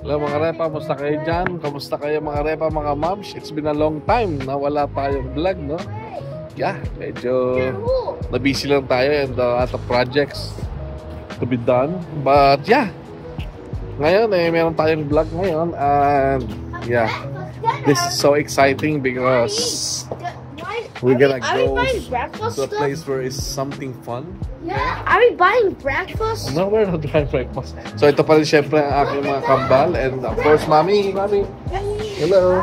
Hello mga repa, kamusta kayo dyan? Kamusta kayo mga repa, mga moms? It's been a long time na wala tayong vlog, no? Yeah, medyo na-busy lang tayo and a lot of projects to be done. But yeah, ngayon meron tayong vlog ngayon and yeah, this is so exciting because we're gonna go to a place where is something fun. Yeah. Are we buying breakfast? No, we're not buying breakfast. So ito pa rin syempre ang aking mga kambal and of course, Mami. Hello.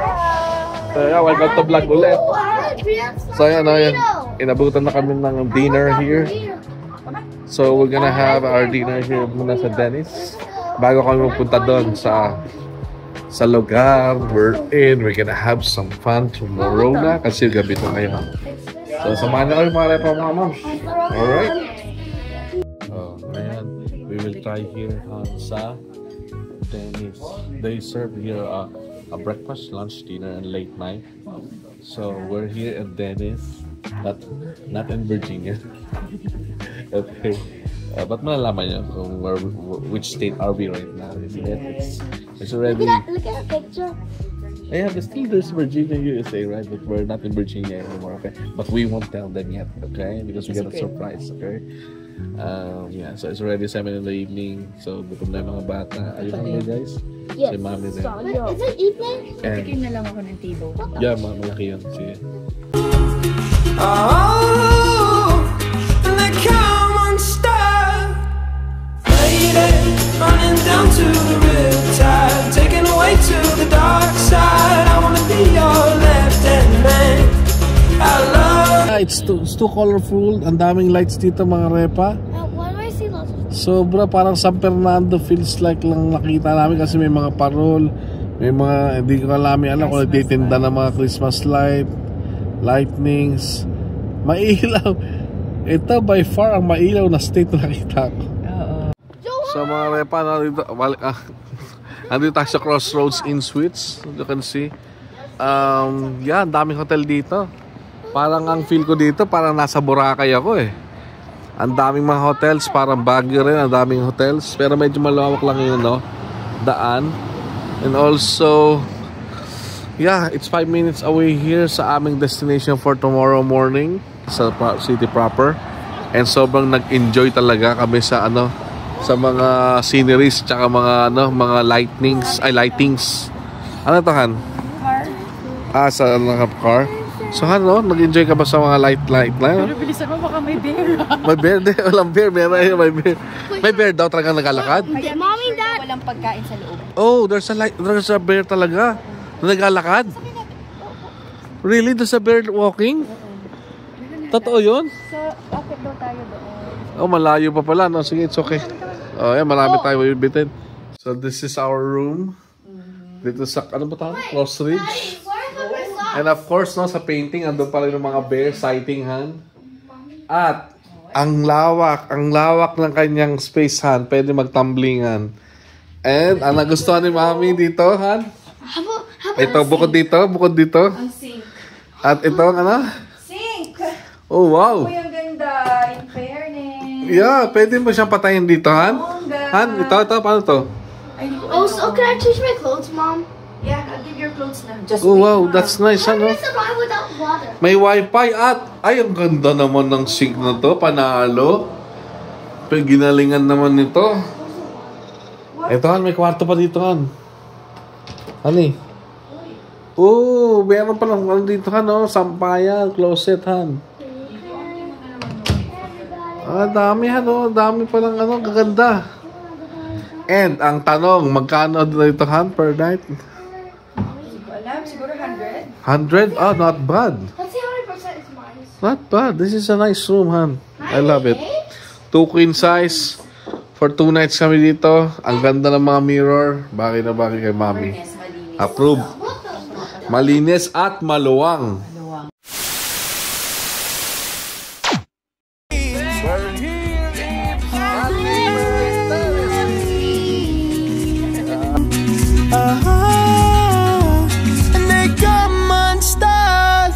Yeah, welcome to vlog ulit. So yan, inabutan na kami ng dinner here. So we're gonna have our dinner here muna sa Dennis bago kami magpunta doon sa lugar we're in. We're gonna have some fun tomorrow na kasi gabi na ngayon. So samahan na kayo mga repa, mga moms. Alright. So ngayon, we will try here sa Dennis. They serve here a breakfast, lunch, dinner, and late night. So we're here at Dennis, not in Virginia. Okay. But malalaman nyo kung which state are we right now. It's already... Look at the picture. Yeah, but still there's Virginia, USA, right? But we're not in Virginia anymore, okay? But we won't tell them yet, okay? Because we got a surprise, okay? Yeah, so it's already 7 in the evening. So gutom na yung mga bata. Are you hungry, guys? Yes. Si Mami din. Is it evening? Tikim na lang ako ng table. Yeah, malaki yun. Sige. Oh, and they come unstuck, running down to the riptide, taken away to the dark side. I wanna be your left-hand man. I love. It's too colorful. Ang daming lights dito mga repa. Why do I see lots of... Sobra parang San Fernando feels like lang nakita namin kasi may mga parol, may mga hindi ko alam kung nagtitinda ng mga Christmas lightnings. Mailaw. Ito by far ang mailaw na state na nakita ko. So mga repa, nandito tayo sa Crossroads in Suites. You can see. Yeah, daming hotel dito. Parang ang feel ko dito, parang nasa Boracay ako eh. Ang daming mga hotels, parang Baguio rin, ang daming hotels. Pero medyo malawak lang yun, no? Daan. And also, yeah, it's 5 minutes away here sa aming destination for tomorrow morning sa city proper. And sobrang nag-enjoy talaga kami sa sa mga sceneries tsaka mga lightnings. Ano to, Han? Car. Sa car. So Han, nag-enjoy ka ba sa mga light na? Pero bilisan mo, baka may bear. May bear? Walang bear. May bear. May bear daw talaga nagalakad? Mommy, Dad. Walang pagkain sa loob. Oh, there's a bear talaga na nagalakad. Really? There's a bear walking? Totoo yun? So, akit daw tayo doon. Oh, malayo pa pala. No? Sige, it's okay. Oh, yeah, marami tayo bibitin. So, this is our room. Dito sa, ano ba tayo? Cross Ridge. And of course, sa painting, andun pa rin yung mga bear sighting, Han. At, ang lawak ng kanyang space, Han. Pwede magtumblingan. And, ang nagustuhan ni Mami dito, Han? Ito, bukod dito. Ang sink. At ito, Sink! Oh, wow. Uy, ang ganda. In fairness. Yeah, pwede mo siyang patayin dito, Han? Han, ito, paano to? Oh, so can I change my clothes, Mom? Yeah, I'll give your clothes now. Just Oh, wow, that's nice, How ano? can I survive without water? May wifi at, ay, ang ganda naman ng sink na to, panalo. Ginalingan naman nito. Ito, Han, may kwarto pa dito, Han. Hani? Oh, meron pa lang dito, Han, sampayan, closet, Han. Dami, Han, dami pa lang, gaganda. And, ang tanong, magkano dito, Han, per night? Alam, siguro 100. 100? Oh, not bad. Let's see how many percent is mine. Not bad. This is a nice room, Han. I love it. 2 queen size. For 2 nights kami dito. Ang ganda ng mga mirror. Bagay na bagay kay Mami. Approve. Malinis at maluwang. And they come unstuck,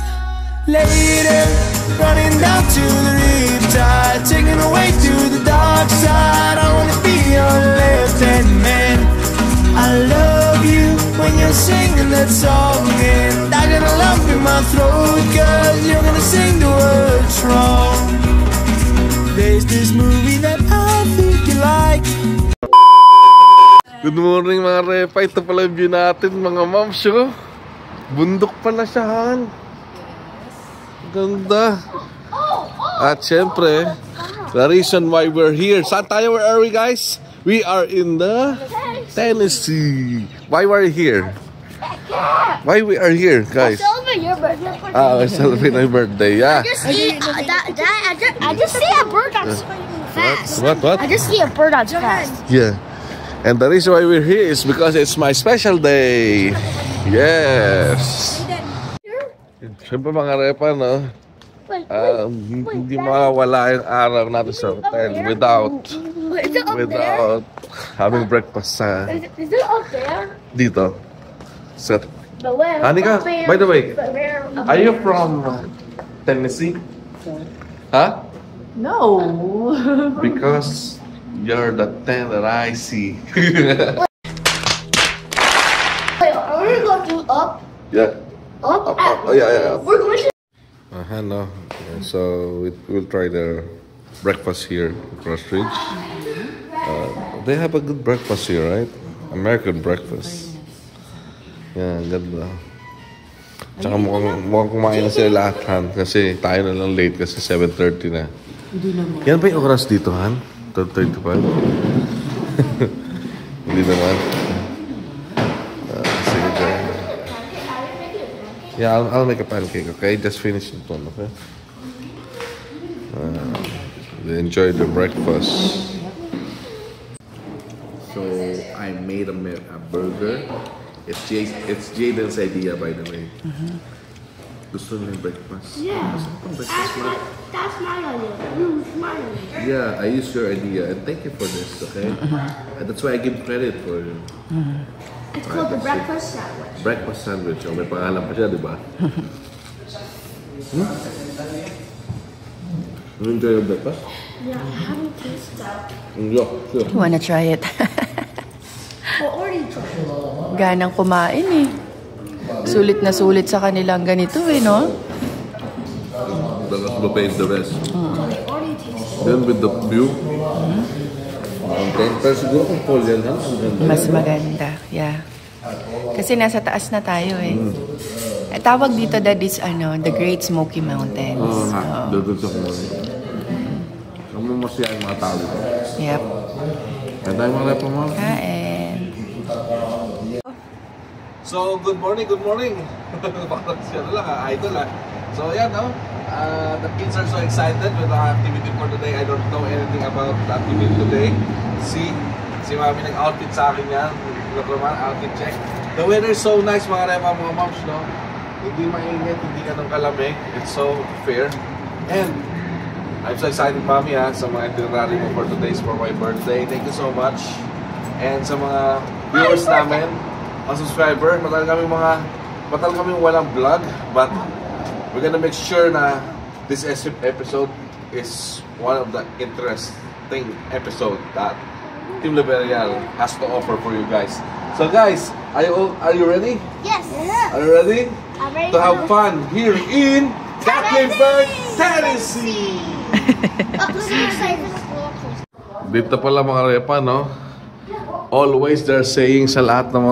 later running down to the riptide, taken away to the dark side. I wanna be your left-hand man. I love gonna sing that song, and I got a lump in my throat, cause you're gonna sing the words wrong. There's this movie that I think you like. Good morning mga repa. Ito pala yung view natin mga moms. Bundok pala siya, Han. Ganda. At syempre, the reason why we're here. Saan tayo? Where are we, guys? We are in the Tennessee. Why were we here? Why we are here, guys? Celebrate your birthday. I celebrate my birthday, yeah. I just see a bird that's fast. What? I just see a bird that's fast. Yeah. And the reason why we're here is because it's my special day. Yes. Siyempre mga repa, no? Hindi mawawala yung araw natin sa hotel without having breakfast sa Is it up there? dito. So, But where? Anika, by the way, are you from Tennessee? Huh? No. Because you're the 10 that I see. Wait, are we going to up? Yeah. Up? Oh, yeah. We're going to... No. So we'll try their breakfast here in Crossridge. They have a good breakfast here, right? American breakfast. Yeah, ganda. Tsaka mukhang kumain na sila lahat, Han. Kasi tayo na lang late kasi 7:30 na. Yan ba yung oras dito, Han? 12:35? Hindi naman. Sige dyan. Yeah, I'll make a pancake, okay? Just finish it one, okay? They enjoy the breakfast. So, I made a burger. It's Jaden's idea, by the way. Gusto niya yung breakfast? Yeah. That's my idea. It's my idea. Yeah, I used your idea. And thank you for this, okay? That's why I give credit for you. It's called the breakfast sandwich. Breakfast sandwich. Oh, may pangalan pa siya, di ba? You enjoy your breakfast? Yeah, I haven't tasted that. Yeah, sure. You wanna try it? I already tried it. Ganang kumain eh. Sulit na sulit sa kanilang ganito eh, no? The rest will pay the rest. I already tasted it. Then with the view. Okay. Pero siguro kung full yan, ha? Mas maganda, yeah. Kasi nasa taas na tayo eh. Tawag dito that is the Great Smoky Mountains. Oo nga, doon sa kumuli. Kamu masaya yung mga tao dito. Yep. Kaya tayo mga repa mo. Kain. So, good morning. Parang siya na lang, idol ha. So, yan, no? The kids are so excited with the activity for today. I don't know anything about the activity today. Si Mami nag-outfit sa akin yan. Look naman, outfit check. The weather is so nice, mga repa, mga moms, no? Hindi mainit, hindi ganun kalamig. It's so fair. And, I'm so excited, Mami, ha, sa mga itinerary mo for my birthday. Thank you so much. And sa mga viewers namin, mga subscriber, matagal kami walang vlog, but we're gonna make sure na this episode is one of the interesting episode that Team Liberial has to offer for you guys. So guys, are you ready? Yes. Are you ready? I'm ready To have fun here in Gatlinburg, Tennessee! Dito pala mga repa, no? Always they're saying sa lahat ng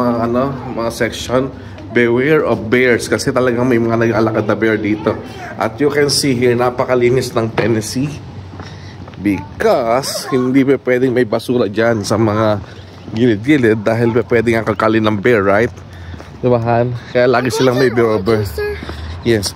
mga section, beware of bears kasi talagang may mga nag-alakad na bear dito. At you can see here, napakalinis ng Tennessee because hindi pa pwedeng may basura dyan sa mga gilid-gilid dahil pa pwedeng ang kakalin ng bear, right? Diba, Han? Kaya lagi silang may bear. Yes.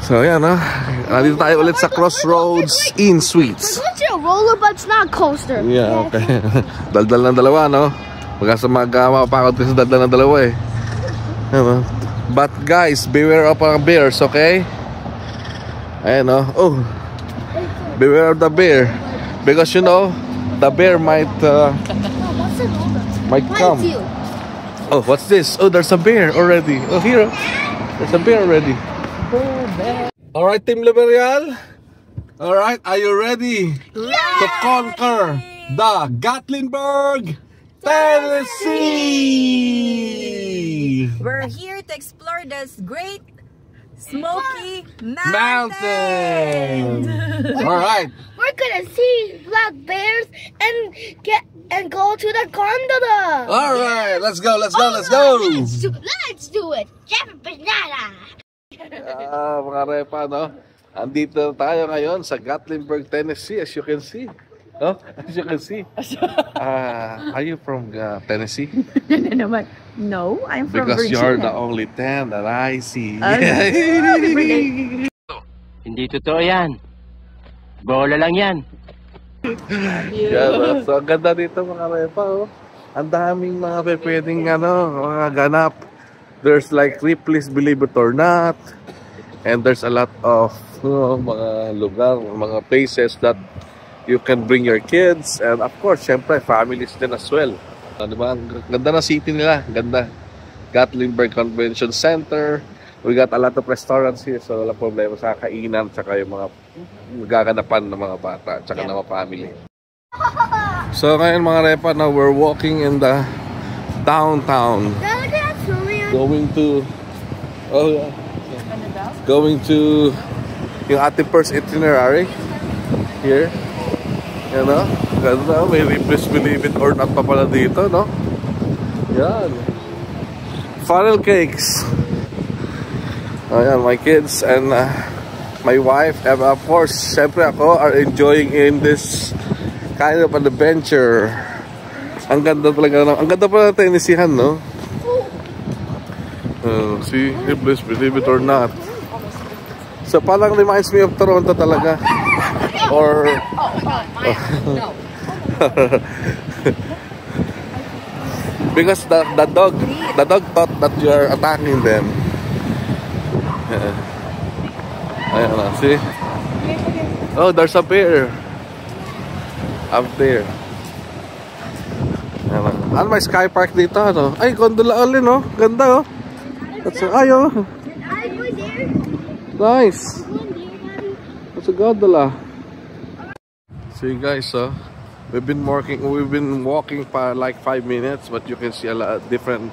So, yan, ha? Nandito tayo ulit sa Crossroads Inn Suites. We're going to a roller, but it's not a coaster. Yeah, okay. Daldal ng dalawa, no? Magkasa mapakot kasi daldal ng dalawa, eh. But, guys, beware of our bears, okay? Ayan, no? Oh. Beware of the bear. Because, you know, the bear might come. Oh, what's this? Oh, there's a bear already. Oh, here. There's a bear already. Alright, Team Liberial. Alright, are you ready to conquer the Gatlinburg, Tennessee? We're here to explore this Great Smoky Mountain! Alright. We're gonna see black bears and go to the gondola. Alright, let's go. Let's do it. Jump banana. Mga repa, no? Andito tayo ngayon sa Gatlinburg, Tennessee, as you can see. No? As you can see. Are you from Tennessee? No, I'm from Because Virginia. you're the only 10 that I see. Hindi totoo yan. Bola lang yan. Yeah, so ang ganda dito mga repa, oh. Ang daming mga pwedeng mga ganap. There's like Ripley's Believe It or Not. And there's a lot of mga lugar, mga places that you can bring your kids. And of course, syempre, families din as well. Diba? Ang ganda na city nila. Ganda. Gatlinburg Convention Center. We got a lot of restaurants here. So wala problema sa kainan. Tsaka yung mga gaganapan ng mga bata. Tsaka ng mga family. So ngayon mga repa, now we're walking in the downtown. Going to yung ating first itinerary here. Yan, no? Ganda, may Ripley's Believe It or Not pa pala dito, no? Yan. Funnel cakes. Ayan, my kids and my wife, and of course, syempre ako, are enjoying in this kind of an adventure. Ang ganda talaga, ang ganda pala ng Tennesseehan, no? See, Ripley's Believe It or Not. So parang reminds me of Toronto talaga. Or because the dog thought that you are attacking them. Ayan na, see? Oh, there's a bear up there. Ayan na. Ano, may sky park dito, ano? Ay, gondola ulit, no? Ganda, oh. That's ayo. Nice. That's a gondola. See guys, we've been walking for like 5 minutes, but you can see a lot of different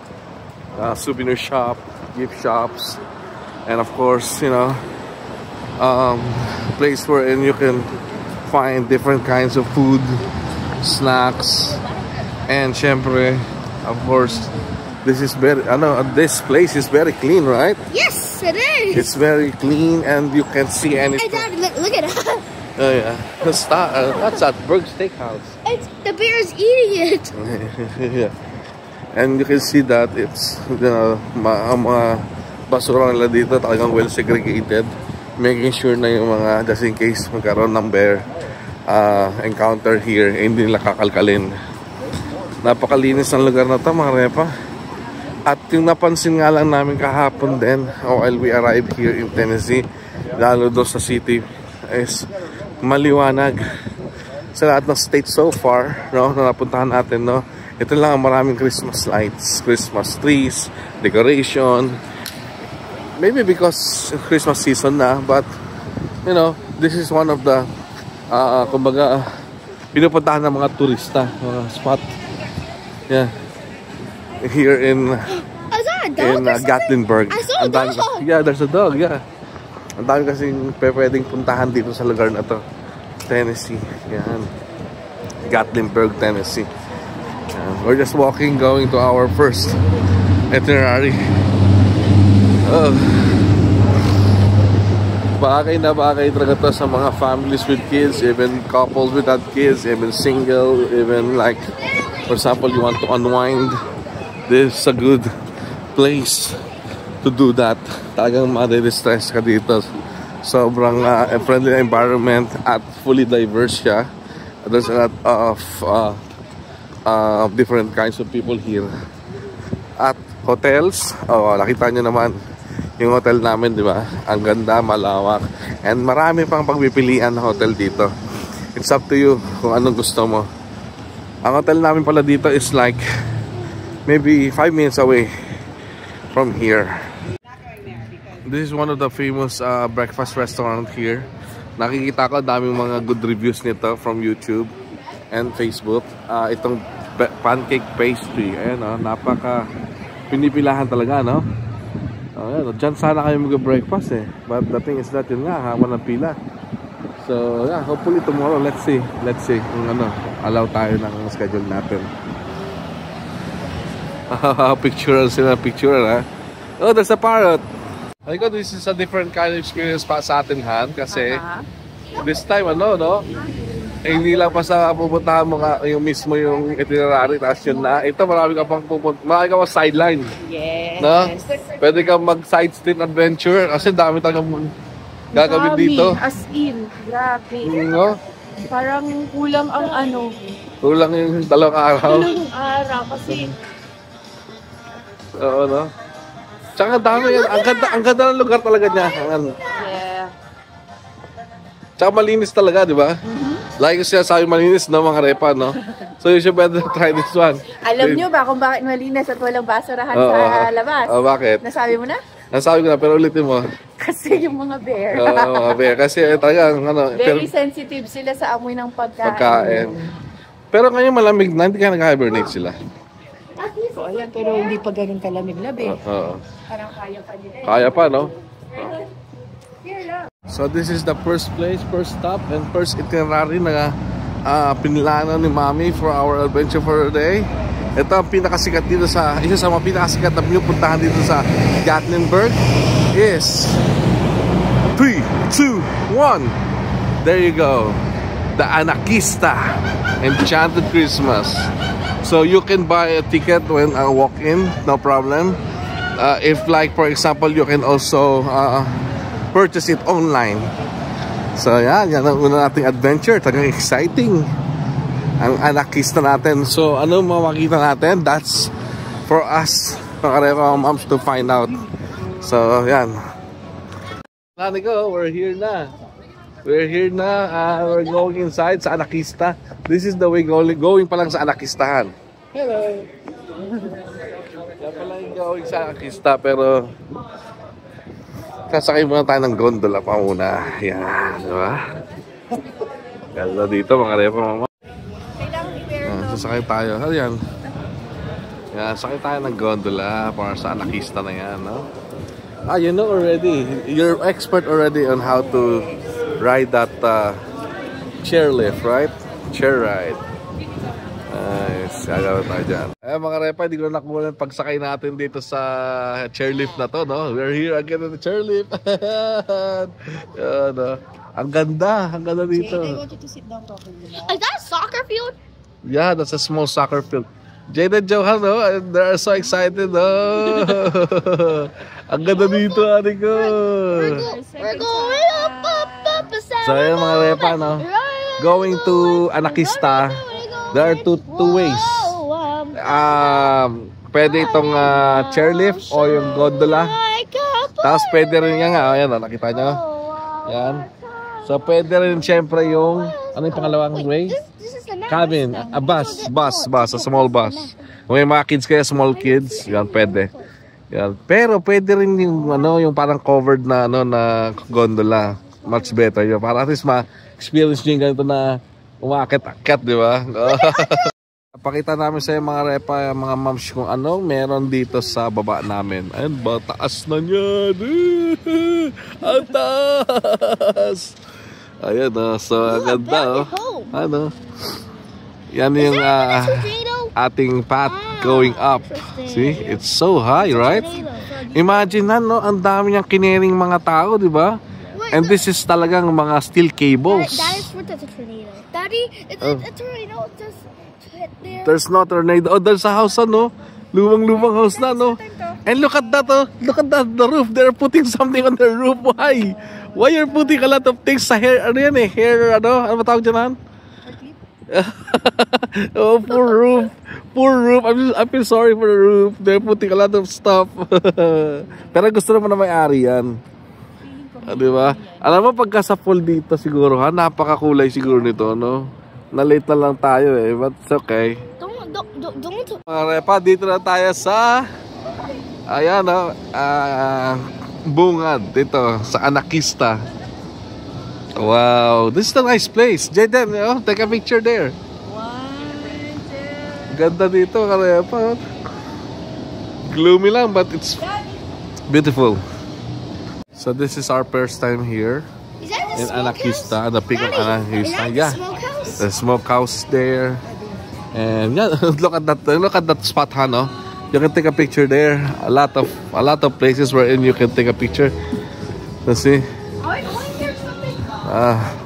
souvenir shop, gift shops, and of course, place wherein you can find different kinds of food, snacks, and syempre, of course, this place is very clean, right? Yes, it is. It's very clean, and you can see anything. Hey, Dad, look at it. Oh yeah, that's at Berg Steakhouse. The bear is eating it. Yeah, and you can see that it's mga basura nila dito talagang well segregated, making sure na yung mga just in case magkaroon ng bear encounter here, hindi nila kakalkalin. Napakalinis ng lugar na to mga repa. At yung napansin nga lang namin kahapon din while we arrived here in Tennessee, lalo doon sa city, is maliwanag sa lahat ng state so far, no, na napuntahan natin, no. Ito lang ang maraming Christmas lights, Christmas trees, decoration. Maybe because Christmas season na, but this is one of the kumbaga pinupuntahan ng mga turista, mga spot. Yeah. Here in Gatlinburg. I saw a dog. Yeah, there's a dog, yeah. Ang dami kasing pwedeng puntahan dito sa lugar na to. Tennessee. Yan. Gatlinburg, Tennessee. Yan. We're just walking, going to our first itinerary. Bagay na bagay talaga to sa mga families with kids, even couples without kids, even single, even like, for example, you want to unwind. This is a good place to do that. Talagang ma-distress ka dito. Sobrang friendly environment at fully diverse siya. There's a lot of different kinds of people here. At hotels, nakita nyo naman yung hotel namin, di ba? Ang ganda, malawak, and marami pang pagpipilian na hotel dito. It's up to you kung anong gusto mo. Ang hotel namin pala dito is like maybe 5 minutes away from here. This is one of the famous breakfast restaurant here. Nakikita ko daming mga good reviews nito from YouTube and Facebook. Itong pancake pastry, ayan, napaka pinipilahan talaga, no? Ayan, dyan sana kayo mag-breakfast eh. But the thing is that yun nga, haba ng pila. So yeah, hopefully tomorrow, let's see kung ano, allow tayo ng schedule natin. Picture sila, ha? Oh, there's a parrot. I think this is a different kind of experience pa sa atin, Han, kasi this time, ano, no? Eh, hindi lang pa sa pupuntahan mo ka, yung mismo yung itinerary, tapos yun na. Ito, marami ka pang pupunta, marami ka pang sideline. Yes. No? Pwede kang mag-side street adventure, kasi dami talagang gagawin dito. As in, grabe. No? Parang kulang ang ano. Kulang yung 2 araw. Kulang araw kasi. Oo, no? Tsaka dami yan. Ang ganda ng lugar talaga niya. Yeah. Tsaka malinis talaga, di ba? Like ko siya sabi malinis, no, mga repa, no? So you should better try this one. Alam nyo ba kung bakit malinis at walang basurahan sa labas? Bakit? Nasabi mo na? Nasabi ko na, pero ulitin mo. Kasi yung mga bear. Mga bear. Kasi talagang, ano... Very sensitive sila sa amoy ng pagkain. Pero ngayon malamig na, hindi ka nag-hibernate sila. So, ayan, pero hindi pa ganun kalamig labi. Parang kaya pa nila. Kaya pa, no? So this is the first stop and first itinerary na pinilano ni Mami for our adventure for the day. Ito ang pinakasikat dito sa, isa sa mga pinakasikat na pinupuntahan dito sa Gatlinburg is 3, 2, 1. There you go. The Anarquista Enchanted Christmas. So you can buy a ticket when I walk in, no problem. If like for example, you can also purchase it online. So yan ang una nating adventure. Talagang exciting ang Anarquista natin. So ano makikita natin? That's for us, mga Repa Moms, to find out. So yan, we're here na. We're we're going inside sa Anarquista. This is the way going pa lang sa Anarquistahan. Hello. Yan pala yung going sa Anarquista, pero sasakay muna tayo ng gondola pa muna. Yan, di ba? Ganda dito, mga Repa Mama. Sasakay tayo. Ayan. Yan, sakay tayo ng gondola para sa Anarquista na yan, no? You know already. You're expert already on how to ride that chairlift, right? Chair ride. Nice. Gagawin tayo dyan. Mga Repa, hindi ko na nakuha ng pagsakay natin dito sa chairlift na to, no? We're here again on the chairlift. No? Ang ganda dito. I want you to sit down talking. Is that a soccer field? Yeah, that's a small soccer field. Jade and Johan, no? They're so excited, no? Ang ganda dito, ate ko. We're going up. So, ayan mga Repa, no? Going to Anarquista, there are two ways. Pwede itong chairlift o yung gondola. Tapos pwede rin yan nga. Ayan, nakita nyo? Yan. So, pwede rin syempre yung, ano yung pangalawang way? Cabin, a bus, a small bus. Kung may mga kids kaya, small kids, yan, pwede. Yan. Pero pwede rin yung, ano, yung parang covered na, ano, na gondola. Much better yun. Para at least ma-experience nyo yung ganito na umakit-akit, di ba? Pakita namin sa mga Repa, mga moms, kung ano meron dito sa baba namin. Ayun ba, taas na yan. Ang taas. Ayan, so ang ganda, oh. Ano? Yan yung ating path going up. See? It's so high, right? Imagine na, no? Ang dami niyang kinering mga tao, di ba? And this is talagang mga steel cables. That is for the tornado. Daddy, it's a tornado just hit there. There's no tornado. Oh, there's a house, ano? Lumang house na, no? And look at that, oh. Look at that, the roof. They're putting something on the roof. Why? Why you're putting a lot of things sa hair? Ano yan, eh? Hair, ano? Ano ba tawag dyan, oh, poor roof. Poor roof. I feel sorry for the roof. They're putting a lot of stuff. Pero gusto naman na may-ari yan. Diba? Alam mo, pagka sa pool dito siguro, ha? Napakakulay siguro nito, no? Na-late na lang tayo, eh. But it's okay. Don't. Mga Repa, dito na tayo sa... Ayan, no? Bungad. Dito, sa Anarquista. Wow, this is a nice place. Jaden, oh, take a picture there. Wow, ganda dito, Repa. gloomy lang, but it's beautiful. So this is our first time here in Anakista, the peak of Anakista. Yeah, the smokehouse there, and yeah, look at that spot, no? You can take a picture there. A lot of places wherein you can take a picture. Let's see.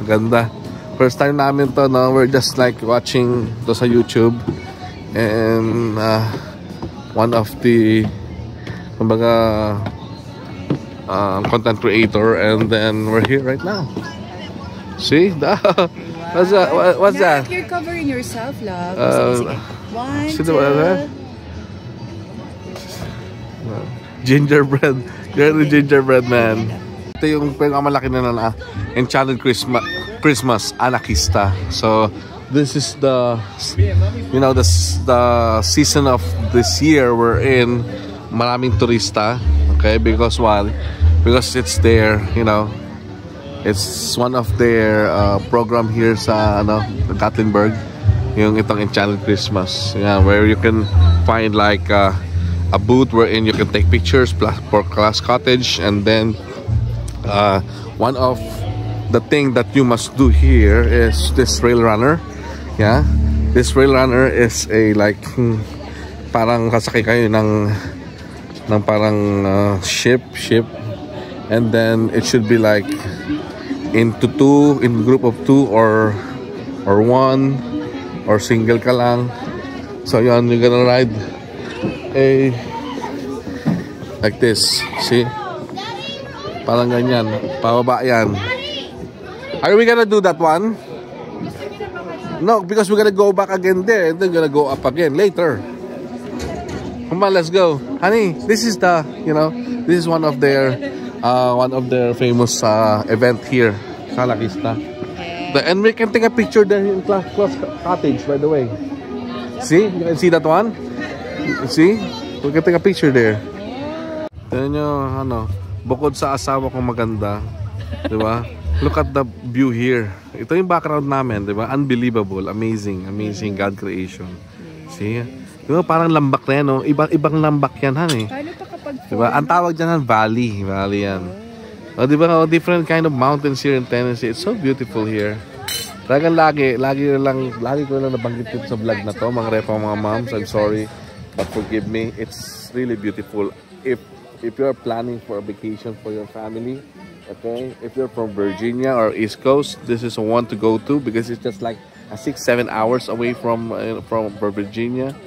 Ganda. First time namin to, no? We're just like watching to sa YouTube, and one of the kumbaga content creator, and then we're here right now. See? What's that? What's that? You're covering yourself, love. One, see two. Gingerbread. You're the gingerbread man. Ito yung pinakamalaki na Enchanted Christmas Anakista. So this is the the season of this year we're in. Maraming turista. Okay, because why? Because it's there, it's one of their program here sa Gatlinburg, yung itong Enchanted Christmas, where you can find like a booth wherein you can take pictures for class cottage, and then one of the thing that you must do here is this rail runner. Yeah, this rail runner is a like parang sasakay kayo ng parang ship, and then it should be like in group of two or one or single ka lang. So yan, you're gonna ride like this, see, parang ganyan, pababa yan. Are we gonna do that one? No, because we're gonna go back again there, and then gonna go up again later. Come on, let's go, honey. This is this is one of their famous event here, Anakista. And we can take a picture there in class cottage, by the way. See, you can see that one. See, we can take a picture there. Tignan nyo, bukod sa asawa kong maganda, di ba? Look at the view here. Ito yung background namin, di ba? Unbelievable, amazing God creation. See? Diba, parang lambak na yan, no? Ibang lambak yan, han, eh. Diba? Ang tawag dyan, valley yan. O, diba, different kind of mountains here in Tennessee. It's so beautiful here. Talagang lagi ko lang nabanggit dito sa vlog na to, mga repa, mga moms. I'm sorry, but forgive me. It's really beautiful. If you're planning for a vacation for your family, okay, if you're from Virginia or East Coast, this is a one to go to, because it's just like 6-7 hours away from Virginia.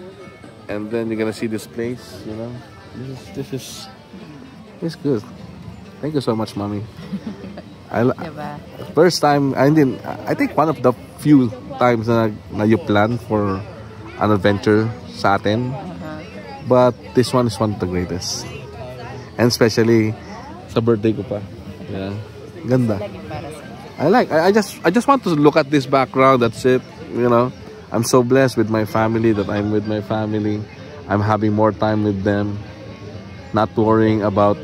And then you're gonna see this place, This is good. Thank you so much, mommy. First time, I think one of the few times na you plan for an adventure sa atin. But this one is one of the greatest. And especially sa birthday ko pa. Yeah. Ganda. I just want to look at this background. That's it, I'm so blessed with my family, that I'm with my family. I'm having more time with them. Not worrying about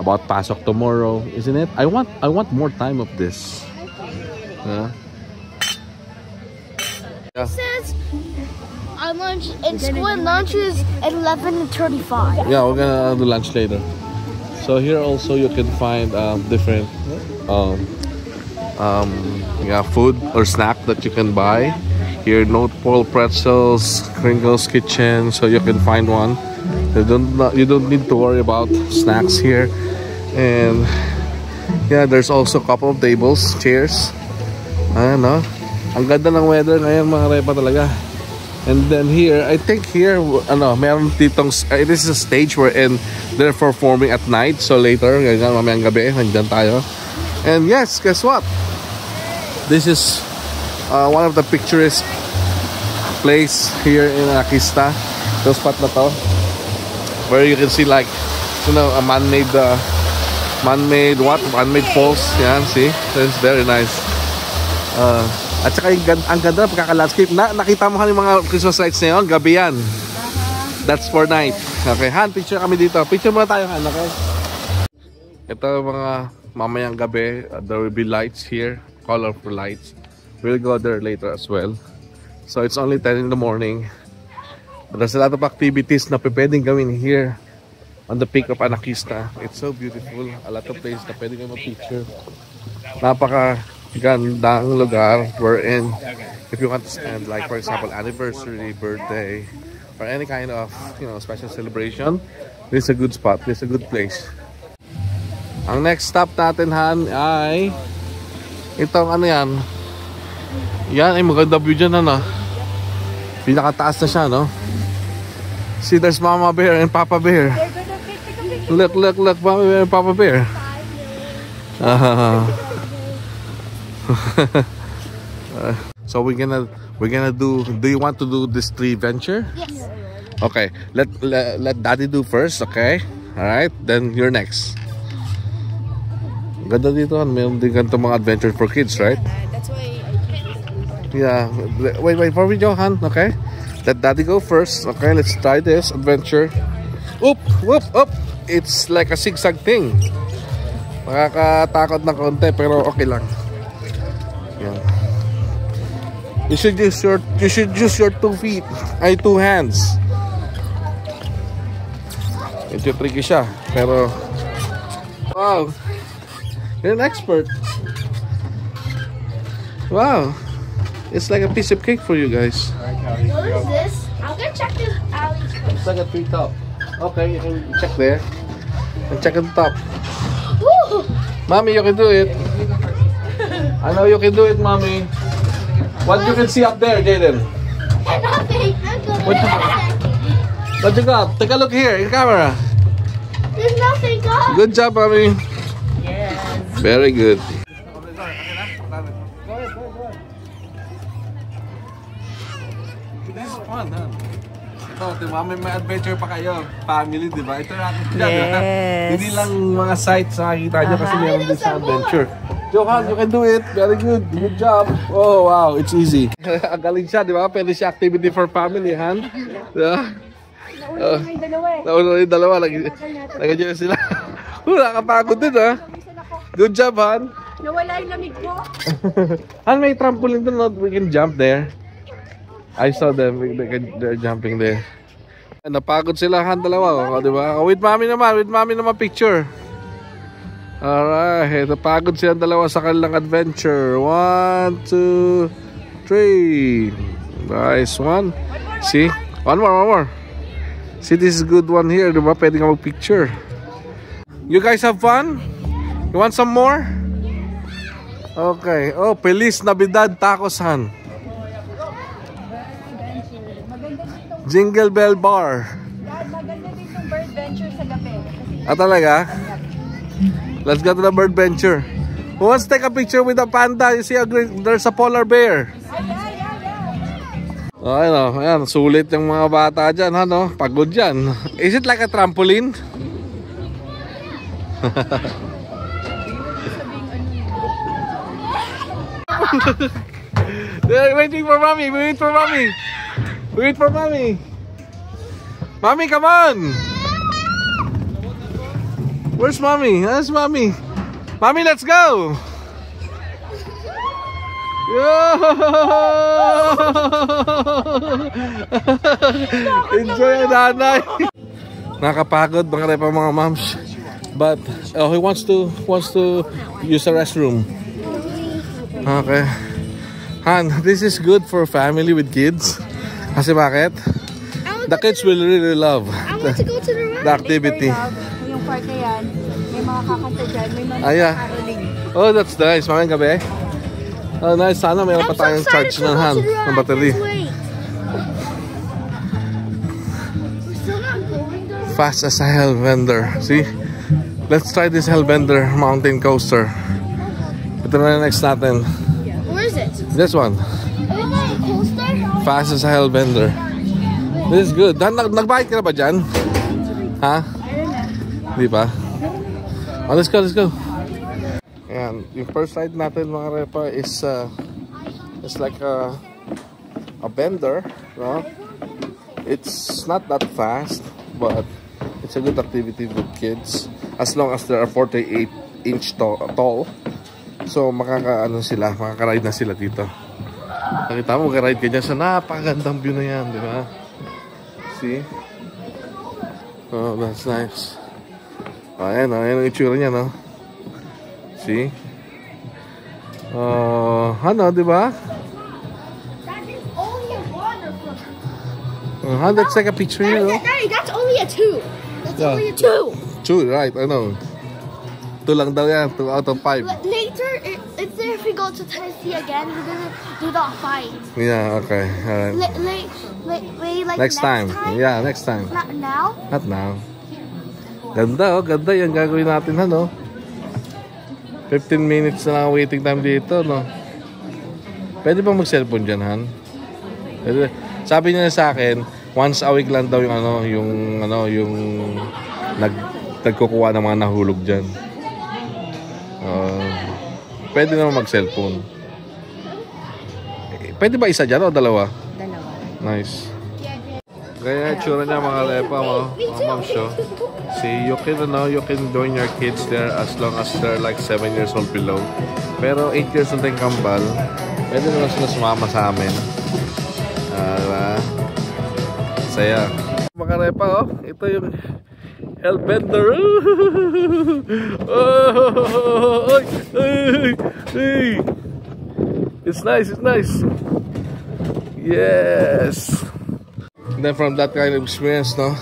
about pasok tomorrow, isn't it? I want more time of this. Yeah. It says on lunch in school, and lunch is at 11:35. Yeah, we're gonna do lunch later. So here also you can find different food or snack that you can buy. Here, North Pole Pretzels, Kringles Kitchen, so you can find one. You don't need to worry about snacks here. And yeah, there's also a couple of tables, chairs. Ang ganda ng weather ngayon, mga repa talaga. And then here, I think here, meron ditong, this is a stage wherein they're performing at night. So later, mamayang gabi, nandiyan tayo. And yes, guess what? This is one of the picturesque place here in Anakista. The spot na to, where you can see like, a man-made falls. Yan, see? It's very nice. At saka ang ganda ng pagkaka-landscape. Nakita mo yung mga Christmas lights na yun? Gabi yan. That's for night. Okay, Han, picture kami dito. Picture muna tayo, Han, okay? Ito mga mamayang gabi. There will be lights here. Colorful lights. We'll go there later as well. So it's only 10 in the morning. There's a lot of activities na pwedeng gawin here on the peak of Anakista. It's so beautiful. A lot of places na pwedeng gawin mag-picture. Napaka-gandang lugar wherein if you want to spend, like for example, anniversary, birthday, or any kind of, you know, special celebration, this is a good spot. This is a good place. Ang next stop natin, Han, ay itong ano yan. Yan ay maganda view dyan, ano. Pinakataas na siya, no? See, there's Mama Bear and Papa Bear. Look, Mama Bear and Papa Bear. So we're gonna do you want to do this tree venture? Yes. Okay, let Daddy do first, okay? All right, then you're next. Ganda dito, mayroon din ganito mga adventure for kids, right? That's why Yeah, wait for me, Johan, okay? Let Daddy go first, okay? Let's try this adventure. Oop. It's like a zigzag thing. Nakakatakot na konti, pero okay lang. Yeah. You should use your 2 feet, ay 2 hands. Medyo tricky siya, pero wow, you're an expert. Wow, it's like a piece of cake for you guys. What is this? I'm gonna check this alley first. It's like a tree top. Okay, you can check there. And check on top. Woo! Mommy, you can do it. I know you can do it, Mommy. What you can see up there, Jaden? Nothing. I'm gonna What you got? Take a look here, in camera. There's nothing, God. Good job, Mommy. yes. Very good. This is fun, huh? Ito, diba? May adventure pa kayo. Family, di ba? Ito natin sila, di ba? Yes. Hindi lang mga sites na nakikita nyo kasi meron din sa adventure. Johan, you can do it. Very good. Good job. Oh, wow. It's easy. Ang galing siya, di ba? Pwede siya activity for family, Han. Diba? Nauna yung dalawa. Nagandyan na sila. Nakakapagod din, ha? Good job, Han. Nawala yung lamig ko. Han, may trampoline doon. No? We can jump there. I saw them. They're jumping there. Napagod sila, Han, dalawa. O, diba? With mommy naman picture. Alright. Napagod sila dalawa sa kanilang adventure. 1, 2, 3. Nice one. See? One more. See, this is a good one here. Diba? Pwede ka mag-picture. You guys have fun? You want some more? Okay. Oh, Feliz Navidad Tacos, Han. Jingle Bell Bar. Maganda din yung bird venture sa gabi. Talaga? Let's go to the bird venture. Who wants to take a picture with a panda? You see, there's a polar bear. Oh, ayan, sulit yung mga bata dyan, ha, no? Pagod dyan. Is it like a trampoline? Waiting for mommy. Wait for mommy. Mommy, come on. Where's mommy? Where's mommy? Mommy, let's go. Enjoy ang nanay. Nakapagod mga moms. But he wants to use the restroom. Okay. Han, this is good for family with kids. Kasi bakit? The kids will really love I want to go to the activity. Yung park na yan, may mga kakanta dyan, may mga caroling. Oh, that's nice. Mamayang gabi. Oh, nice. Sana mayroon pa tayong charge ng Han, ng battery. Fast as a Hellbender. See? Let's try this Hellbender mountain coaster. Ito na next natin. Where is it? This one. Coaster? Fast as a Hellbender. This is good. Nagbayad ka na ba dyan? Ha? Di ba? Oh, let's go. Ayan. Yung first ride natin mga repa is like a bender. No? It's not that fast, but it's a good activity with kids. As long as they are 48-inch tall. So makaka-ride na sila dito. Nakita mo, mag-ride ka dyan sa napakagandang view na yan, di ba? See? Oh, that's nice. Ayan, ayan ang itsura niya, no? See? Ano, di ba? That is only a waterfall. That's like a picture, you know? Daddy, that's only a 2. That's Yeah. only a 2. 2, right, I know. 2 lang daw yan, 2 out of 5. Later, if we go to Tennessee again, we're gonna do the 5. Yeah, okay, alright. Like Next time. Yeah, next time. Not now. Not now. Ganda, oh, ganda yung gagawin natin, ano? 15 minutes na lang waiting time dito, no? Pwede ba mag-cellphone dyan, Han? Pwede. Sabi niya sa akin, once a week lang daw yung nagkukuha ng mga nahulog dyan. Pwede naman mag-cellphone. Pwede ba isa dyan o dalawa? Dalawa. Nice. Kaya itsura niya mga lepa mo, mga mom show. See, you can join your kids there as long as they're like 7 years old below. Pero 8 years old yung kambal, pwede naman sila sumama sa amin. Diba? Saya. Mga lepa, oh, ito yung Hellbender. Oh, hey. It's nice, it's nice. Yes. And then from that kind of experience, no,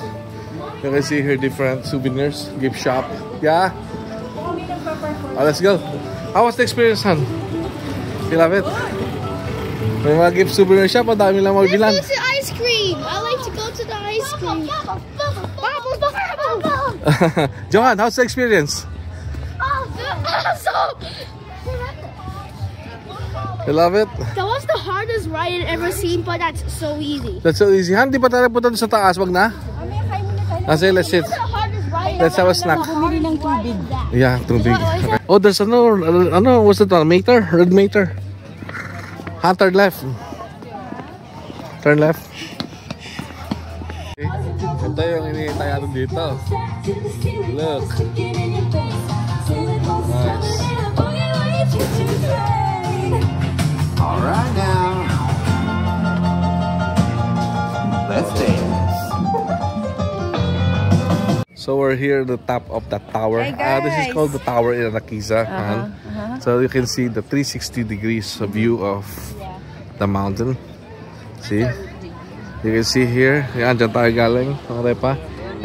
you can see here different souvenirs, gift shop. Yeah. Let's go. How was the experience, Han? You love it? May mga gift souvenir shop, ang dami lang magbilan. Let's go to ice cream. I like to go to the ice cream. Johan, how's the experience? Awesome. You love it? That was the hardest ride I've ever seen, but that's so easy. That's so easy. Han, di pa tayo punta sa taas? Wag na? Kasi let's sit. The hardest ride. Let's have a snack. Bumili ng tubig. Yeah, tubig. Okay. Oh, there's what's that one? Meter? Red meter. Han, turn left. Turn left. Okay. Ito yung hinihintay natin dito. Look. Nice. Alright now, let's dance. So we're here at the top of the tower. Hey guys. This is called the tower in Anakiza. So you can see the 360 degrees view of the mountain. See? You can see here. Yan, dyan tayo galing.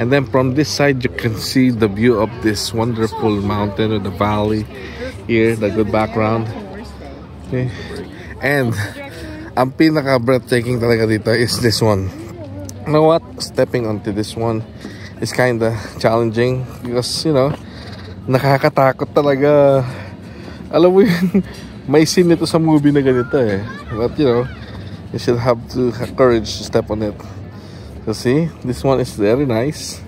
And then from this side, you can see the view of this wonderful mountain with the valley here, the good background. Okay. And ang pinaka-breathtaking talaga dito is this one. You know what? Stepping onto this one is kinda challenging because, you know, nakakatakot talaga. Alam mo yun, may scene nito sa movie na ganito eh. But, you know, you should have to have courage to step on it. So see, this one is very nice.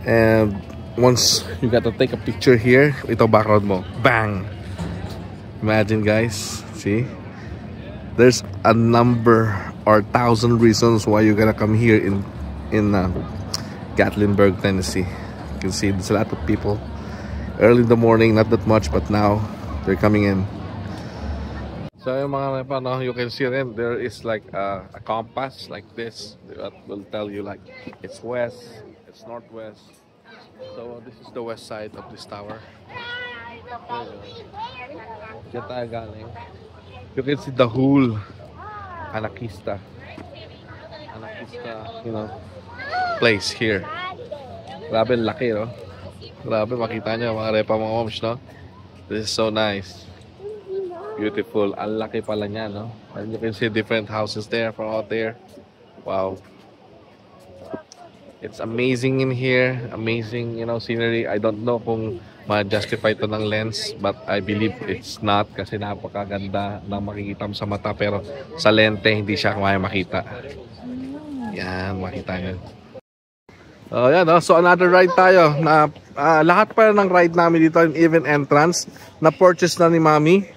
And once you got to take a picture here, ito background mo. Bang! Imagine guys, see? There's a number or 1,000 reasons why you're gonna come here in Gatlinburg, Tennessee. You can see there's a lot of people. Early in the morning, not that much, but now they're coming in. So yung mga no, you can see then there is like a compass like this that will tell you like it's west, it's northwest. So this is the west side of this tower. Diyan tayo galing. You can see the whole Anakiza, you know, place here. Grabe laki, no? Grabe makita nyo mga repa mga moms, no? This is so nice. Beautiful. Ang laki pala niya, no? And you can see different houses there from out there. Wow. It's amazing in here. Amazing, you know, scenery. I don't know kung ma-justify ito ng lens, but I believe it's not kasi napakaganda na makikita mo sa mata, pero sa lente hindi siya kaya makita. Yan, makita nyo. Oh, yan, no? So another ride tayo na lahat pa ng ride namin dito, even entrance, na purchase na ni Mami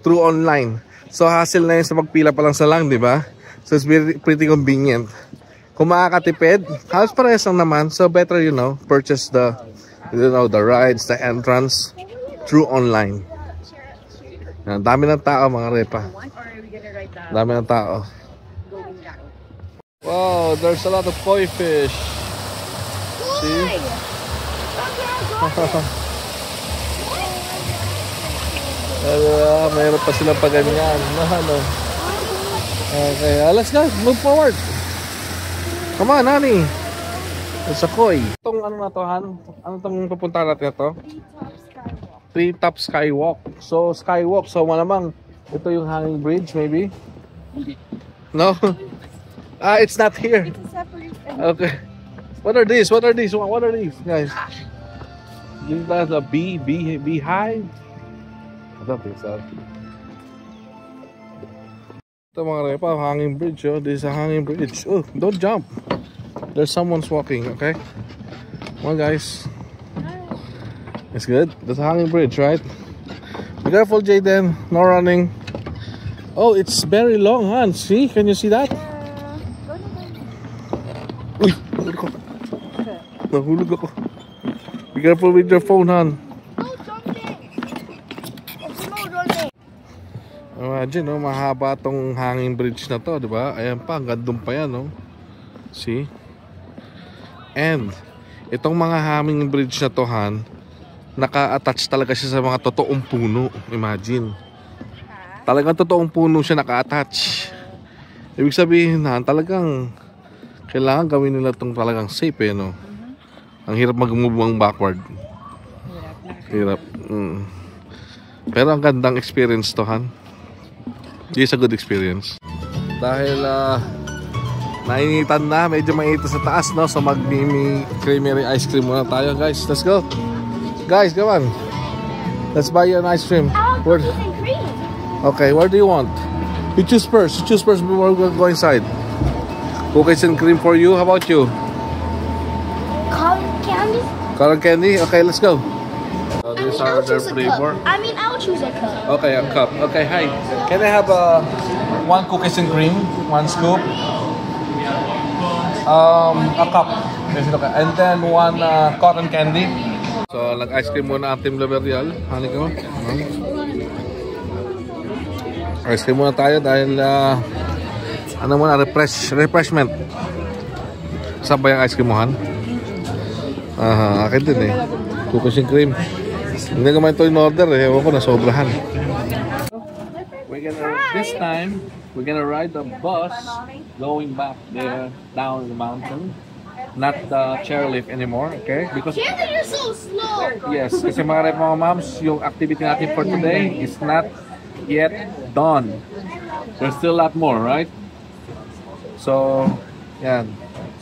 through online. So hassle na yun sa magpila pa lang sa lang, di ba? So it's pretty convenient. Kung makakatipid, halos parehas lang naman. So better, you know, purchase the, you know, the rides, the entrance through online. Yan, dami ng tao mga repa. Dami ng tao. Wow, there's a lot of koi fish. See? Mayroon pa silang pa ganyan. Ano? Okay, let's go. Move forward. Come on, honey. It's a koi. Itong ano na to, Han? Ano itong pupunta natin na to? Treetop Skywalk. So, Skywalk. So, malamang ito yung hanging bridge, maybe? No? It's not here. Okay. What are these? What are these? What are these, guys? Is that a beehive? I don't think so. Ito mga repa, hanging bridge. Oh. This is a hanging bridge. Oh, don't jump. There's someone's walking, okay? Come on, guys. It's good. There's a hanging bridge, right? Be careful, Jaden. No running. Oh, it's very long, Han. See? Can you see that? Uy! Nahulog ako. Nahulog ako. Be careful with your phone, Han. Imagine, no? Mahaba tong hanging bridge na to, di ba? Ayan pa, gandun pa yan, no? See? And, itong mga hanging bridge na to, Han, naka-attach talaga siya sa mga totoong puno. Imagine. Talagang totoong puno siya naka-attach. Ibig sabihin, Han, talagang kailangan gawin nila itong talagang safe, eh, no? Ang hirap mag-move backward. Hirap. Pero ang gandang experience to, Han. This is a good experience. Dahil nainitan na, medyo mainit sa taas, no? So mag-mimi creamery ice cream muna tayo, guys. Let's go. Guys, come on. Let's buy you an ice cream. Where? Okay, where do you want? You choose first. You choose first before we go inside. Cookies and cream for you. How about you? Cotton candy? Cotton candy? Okay, let's go. So these are their flavor. I'll choose a cup. Okay, a cup. Okay, hi. Can I have one cookies and cream, one scoop, a cup, and then one cotton candy. So nag-ice cream muna ang Team Laverial. Hani ko. Ice cream muna tayo dahil ano muna, refreshment. Saan ba yung ice cream mo, Han? Akin din eh. Cookies and cream. Hindi naman ito in order eh. Ewan ko na sobrahan. This time, we're gonna ride the bus going back there down the mountain. Not the chairlift anymore, okay? Because You're so slow. yes, kasi mga moms, yung activity natin for today is not yet done. There's still a lot more, right? So, yan.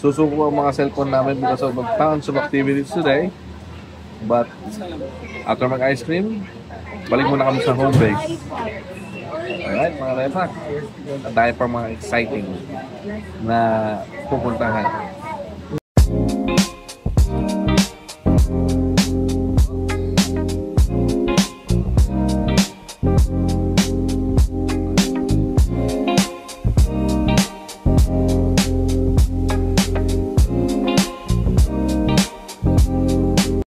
Susuko ang mga cellphone namin because of tons of activities today. But, after mag-ice cream, balik muna kami sa home base. Alright, mga repa. Dahil pa mga exciting na pupuntahan.